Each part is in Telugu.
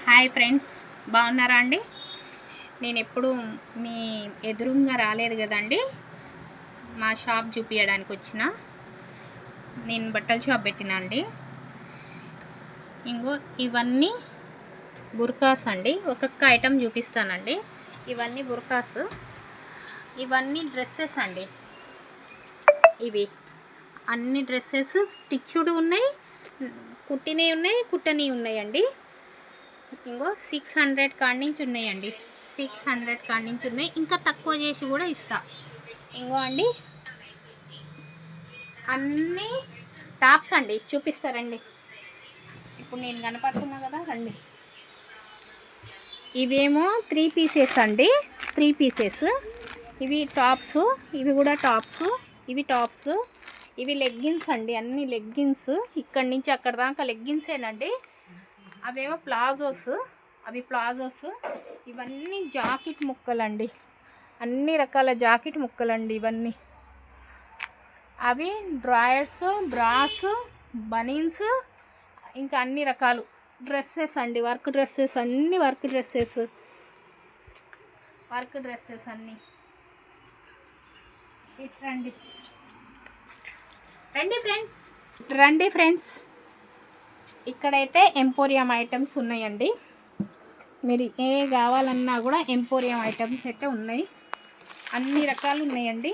హాయ్ ఫ్రెండ్స్, బాగున్నారా అండి? నేను ఎప్పుడు మీ ఎదురుగా రాలేదు కదండి. మా షాప్ చూపించడానికి వచ్చిన. నేను బట్టల షాప్ పెట్టినా అండి. ఇంకో ఇవన్నీ బుర్కాస్ అండి. ఒక్కొక్క ఐటెం చూపిస్తానండి. ఇవన్నీ బుర్కాస్, ఇవన్నీ డ్రెస్సెస్ అండి. ఇవి అన్ని డ్రెస్సెస్ టిచ్చుడు ఉన్నాయి, కుట్టినవి ఉన్నాయి, కుట్టని ఉన్నాయండి. ఇంకో 600 కాడి నుంచి ఉన్నాయండి. 600 కాడి నుంచి ఉన్నాయి. ఇంకా తక్కువ చేసి కూడా ఇస్తా. ఇంకో అండి, అన్నీ టాప్స్ అండి. చూపిస్తారండి. ఇప్పుడు నేను కనపడుతున్నా కదా, రండి. ఇవేమో 3 పీసెస్ అండి. 3 పీసెస్. ఇవి టాప్స్, ఇవి కూడా టాప్స్, ఇవి టాప్స్, ఇవి లెగ్గిన్స్ అండి. అన్ని లెగ్గిన్స్, ఇక్కడి నుంచి అక్కడ దాకా లెగ్గిన్సేనండి. అవేమో ప్లాజోస్, అవి ప్లాజోస్. ఇవన్నీ జాకెట్ ముక్కలండి. అన్ని రకాల జాకెట్ ముక్కలండి ఇవన్నీ. అవి డ్రాయర్స్, బ్రాస్, బనీన్స్, ఇంకా అన్ని రకాలు డ్రెస్సెస్ అండి. వర్క్ డ్రెస్సెస్, అన్ని వర్క్ డ్రెస్సెస్, వర్క్ డ్రెస్సెస్ అన్నీ. రండి రండి ఫ్రెండ్స్, రండి ఫ్రెండ్స్. ఇక్కడైతే ఎంపోరియం ఐటమ్స్ ఉన్నాయండి. మీరు ఏ కావాలన్నా కూడా ఎంపోరియం ఐటమ్స్ అయితే ఉన్నాయి. అన్ని రకాలు ఉన్నాయండి.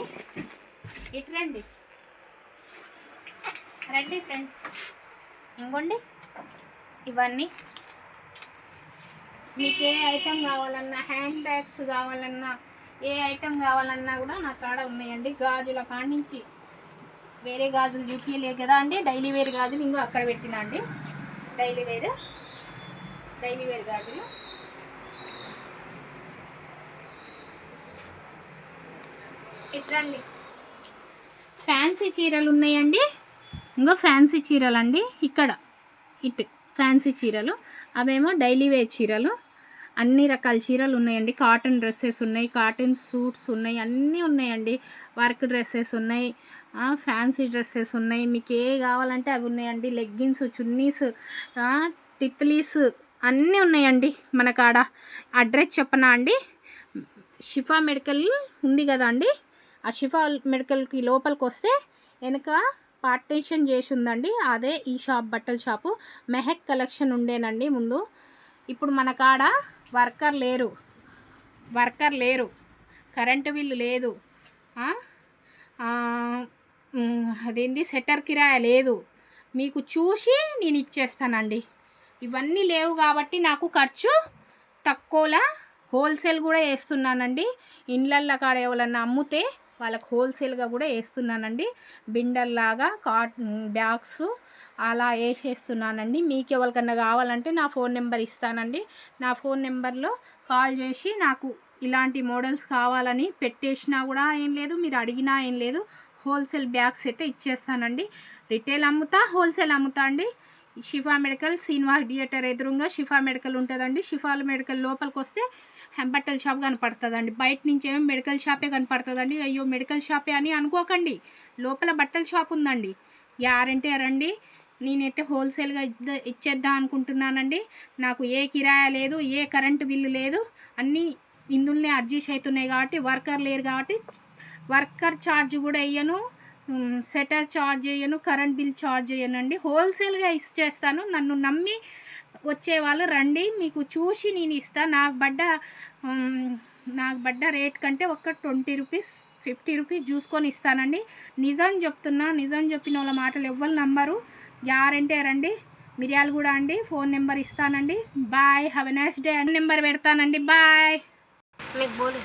ఇటు రండి, రండి ఫ్రెండ్స్. ఇంకోండి, ఇవన్నీ మీకు ఏ ఐటెం కావాలన్నా, హ్యాండ్ బ్యాగ్స్ కావాలన్నా, ఏ ఐటెం కావాలన్నా కూడా నా కాడ ఉన్నాయండి. గాజుల కాడి నుంచి, వేరే గాజులు చూపించలేదు కదా అండి. డైలీ వేర్ గాజులు ఇంకో అక్కడ పెట్టినా అండి. డైలీ వేర్ గాజులు. ఇట్రండి, ఫ్యాన్సీ చీరలు ఉన్నాయండి. ఇంకో ఫ్యాన్సీ చీరలు అండి. ఇక్కడ ఇటు ఫ్యాన్సీ చీరలు, అవేమో డైలీ వేర్ చీరలు. అన్ని రకాల చీరలు ఉన్నాయండి. కాటన్ డ్రెస్సెస్ ఉన్నాయి, కాటన్ సూట్స్ ఉన్నాయి, అన్నీ ఉన్నాయండి. వర్క్ డ్రెస్సెస్ ఉన్నాయి, ఫ్యాన్సీ డ్రెస్సెస్ ఉన్నాయి. మీకు ఏ కావాలంటే అవి ఉన్నాయండి. లెగ్గిన్స్, చున్నీస్, టిత్లీస్ అన్నీ ఉన్నాయండి మన కాడ. అడ్రస్ చెప్పనా అండి? షిఫా మెడికల్ ఉంది కదా అండి. ఆ షిఫా మెడికల్కి లోపలికి వస్తే వెనక పార్టీషన్ చేసి ఉందండి. అదే ఈ షాప్, బట్టల షాపు. మెహక్ కలెక్షన్ ఉండేనండి ముందు. ఇప్పుడు మన కాడ వర్కర్ లేరు, కరెంటు బిల్లు లేదు, అదేంటి సెటర్ కిరాయ లేదు. మీకు చూసి నేను ఇచ్చేస్తానండి. ఇవన్నీ లేవు కాబట్టి నాకు ఖర్చు తక్కువలా హోల్సేల్ కూడా వేస్తున్నానండి. ఇండ్లల్లో కాడ ఎవరన్నా అమ్ముతే వాళ్ళకు హోల్సేల్గా కూడా వేస్తున్నానండి. బిండల్లాగా బ్యాగ్స్ అలా వేసేస్తున్నానండి. మీకు ఎవరికన్నా కావాలంటే నా ఫోన్ నెంబర్ ఇస్తానండి. నా ఫోన్ నెంబర్లో కాల్ చేసి నాకు ఇలాంటి మోడల్స్ కావాలని పెట్టేసినా కూడా ఏం లేదు, మీరు అడిగినా ఏం లేదు. హోల్సేల్ బ్యాగ్స్ అయితే ఇచ్చేస్తానండి. రిటైల్ అమ్ముతా, హోల్సేల్ అమ్ముతా అండి. షిఫా మెడికల్, శ్రీనివాస్ థియేటర్ ఎదురుగా షిఫా మెడికల్ ఉంటుందండి. షిఫా మెడికల్ లోపలికి వస్తే బట్టల షాప్ కనపడుతుందండి. బయట నుంచి ఏమో మెడికల్ షాపే కనపడుతుందండి. అయ్యో మెడికల్ షాపే అని అనుకోకండి, లోపల బట్టల షాప్ ఉందండి. గ్యారెంటీ రండి. నేనైతే హోల్సేల్గా ఇచ్చేద్దాం అనుకుంటున్నానండి. నాకు ఏ కిరాయా లేదు, ఏ కరెంటు బిల్లు లేదు. అన్నీ ఇందులోనే అడ్జస్ట్ అవుతున్నాయి కాబట్టి. వర్కర్ లేరు కాబట్టి వర్కర్ ఛార్జ్ కూడా వేయను, సెటర్ ఛార్జ్ చేయను, కరెంట్ బిల్ ఛార్జ్ చేయనండి. హోల్సేల్గా ఇచ్చేస్తాను. నన్ను నమ్మి వచ్చేవాళ్ళు రండి, మీకు చూసి నేను ఇస్తాను. నాకు పడ్డ రేట్ కంటే ఒక 20 రూపీస్ 50 రూపీస్ చూసుకొని ఇస్తానండి. నిజం చెప్తున్నా, నిజం చెప్పిన వాళ్ళ మాటలు ఎవ్వరు నమ్మరు. గ్యారెంటీ రండి. మిర్యాలు కూడా అండి. ఫోన్ నెంబర్ ఇస్తానండి. Bye, have a nice day. Number పెడతానండి. బాయ్. మీకు బోలే.